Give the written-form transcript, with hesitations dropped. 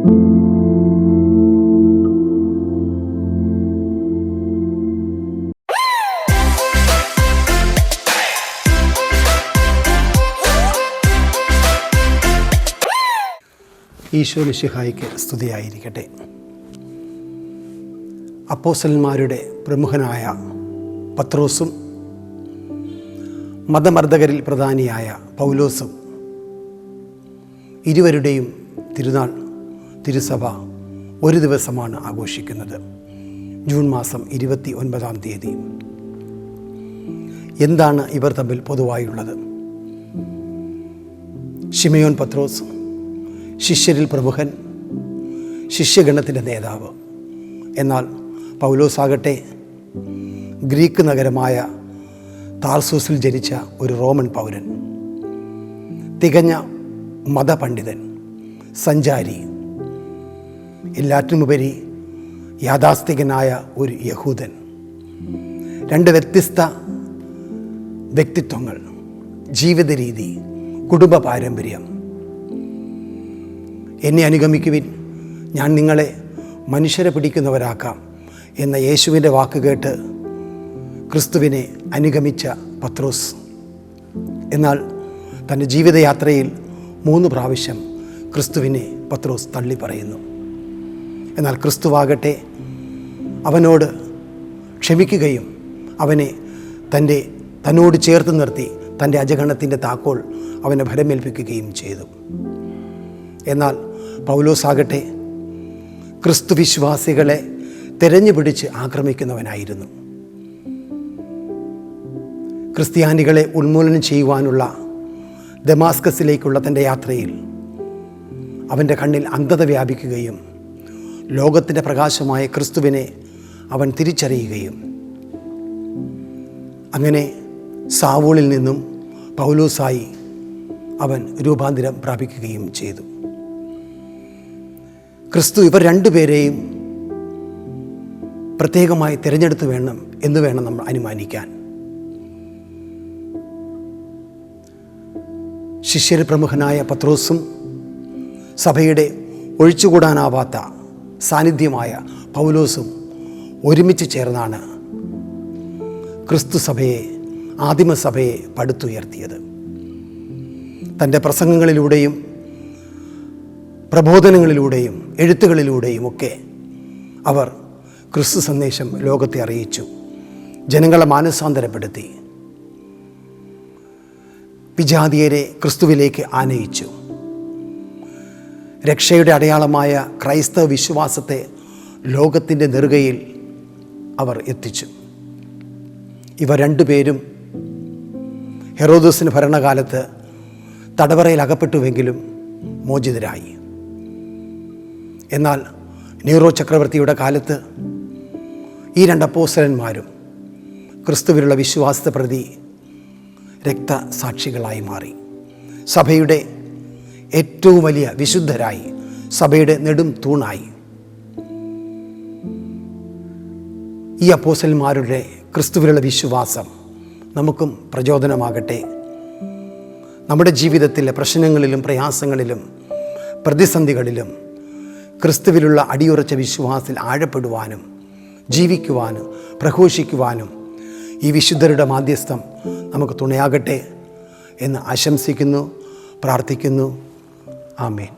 ഈശോ മിശിഹായ്ക്ക് സ്തുതിയായിരിക്കട്ടെ. അപ്പോസ്തലന്മാരുടെ പ്രമുഖനായ പത്രോസും മതമർദ്ദകരിൽ പ്രധാനിയായ പൗലോസും ഇരുവരുടെയും തിരുനാൾ തിരുസഭ ഒരു ദിവസമാണ് ആഘോഷിക്കുന്നത്. ജൂൺ മാസം 29-ാം തീയതി. എന്താണ് ഇവർ തമ്മിൽ പൊതുവായുള്ളത്? ശിമയോൻ പത്രോസ് ശിഷ്യരിൽ പ്രമുഖൻ, ശിഷ്യഗണത്തിൻ്റെ നേതാവ്. എന്നാൽ പൗലോസാകട്ടെ ഗ്രീക്ക് നഗരമായ താർസൂസിൽ ജനിച്ച ഒരു റോമൻ പൗരൻ, തികഞ്ഞ മതപണ്ഡിതൻ, സഞ്ചാരി, എല്ലാറ്റിനുമുപരി യാഥാസ്ഥികനായ ഒരു യഹൂദൻ. രണ്ട് വ്യത്യസ്ത വ്യക്തിത്വങ്ങൾ, ജീവിത രീതി, കുടുംബ പാരമ്പര്യം. എന്നെ അനുഗമിക്കുവിൻ, ഞാൻ നിങ്ങളെ മനുഷ്യരെ പിടിക്കുന്നവരാക്കാം എന്ന യേശുവിൻ്റെ വാക്ക് കേട്ട് ക്രിസ്തുവിനെ അനുഗമിച്ച പത്രോസ്, എന്നാൽ തൻ്റെ ജീവിതയാത്രയിൽ 3 പ്രാവശ്യം ക്രിസ്തുവിനെ പത്രോസ് തള്ളി പറയുന്നു. എന്നാൽ ക്രിസ്തുവാകട്ടെ അവനോട് ക്ഷമിക്കുകയും അവനെ തന്നോട് ചേർത്ത് നിർത്തി തൻ്റെ അജഗണത്തിൻ്റെ താക്കോൽ അവനെ ഫലമേൽപ്പിക്കുകയും ചെയ്തു. എന്നാൽ പൗലോസാകട്ടെ ക്രിസ്തു വിശ്വാസികളെ തെരഞ്ഞുപിടിച്ച് ആക്രമിക്കുന്നവനായിരുന്നു. ക്രിസ്ത്യാനികളെ ഉന്മൂലനം ചെയ്യുവാനുള്ള ദമാസ്കസിലേക്കുള്ള തൻ്റെ യാത്രയിൽ അവൻ്റെ കണ്ണിൽ അന്ധത വ്യാപിക്കുകയും ലോകത്തിൻ്റെ പ്രകാശമായ ക്രിസ്തുവിനെ അവൻ തിരിച്ചറിയുകയും അങ്ങനെ സാവൂളിൽ നിന്നും പൗലോസായി അവൻ രൂപാന്തരം പ്രാപിക്കുകയും ചെയ്തു. ക്രിസ്തു ഇവർ രണ്ടുപേരെയും പ്രത്യേകമായി തിരഞ്ഞെടുത്ത് എന്ന് വേണം നമ്മൾ അനുമാനിക്കാൻ. ശിഷ്യരിൽ പ്രമുഖനായ പത്രോസും സഭയുടെ ഒഴിച്ചുകൂടാനാവാത്ത സാന്നിധ്യമായ പൗലോസും ഒരുമിച്ച് ചേർന്നാണ് ക്രിസ്തു സഭയെ, ആദിമസഭയെ പടുത്തുയർത്തിയത്. തൻ്റെ പ്രസംഗങ്ങളിലൂടെയും പ്രബോധനങ്ങളിലൂടെയും എഴുത്തുകളിലൂടെയും ഒക്കെ അവർ ക്രിസ്തു സന്ദേശം ലോകത്തെ അറിയിച്ചു, ജനങ്ങളെ മാനസാന്തരപ്പെടുത്തി, വിജാതീയരെ ക്രിസ്തുവിലേക്ക് ആനയിച്ചു. രക്ഷയുടെ അടയാളമായ ക്രൈസ്തവ വിശ്വാസത്തെ ലോകത്തിൻ്റെ നെറുകയിൽ അവർ എത്തിച്ചു. ഇവർ രണ്ടുപേരും ഹെറോദോസിന് ഭരണകാലത്ത് തടവറയിൽ അകപ്പെട്ടുവെങ്കിലും മോചിതരായി. എന്നാൽ നീറോ ചക്രവർത്തിയുടെ കാലത്ത് ഈ 2 അപ്പോസ്തലന്മാരും ക്രിസ്തുവിലുള്ള വിശ്വാസത്തെ പ്രതി രക്തസാക്ഷികളായി മാറി. സഭയുടെ ഏറ്റവും വലിയ വിശുദ്ധരായി, സഭയുടെ നെടും തൂണായി. ഈ അപ്പോസ്തലന്മാരുടെ ക്രിസ്തുവിലുള്ള വിശ്വാസം നമുക്കും പ്രചോദനമാകട്ടെ. നമ്മുടെ ജീവിതത്തിലെ പ്രശ്നങ്ങളിലും പ്രയാസങ്ങളിലും പ്രതിസന്ധികളിലും ക്രിസ്തുവിലുള്ള അടിയുറച്ച വിശ്വാസത്തിൽ ആഴപ്പെടുവാനും ജീവിക്കുവാനും പ്രഘോഷിക്കുവാനും ഈ വിശുദ്ധരുടെ മാധ്യസ്ഥം നമുക്ക് തുണയാകട്ടെ എന്ന് ആശംസിക്കുന്നു, പ്രാർത്ഥിക്കുന്നു. ആമേൻ.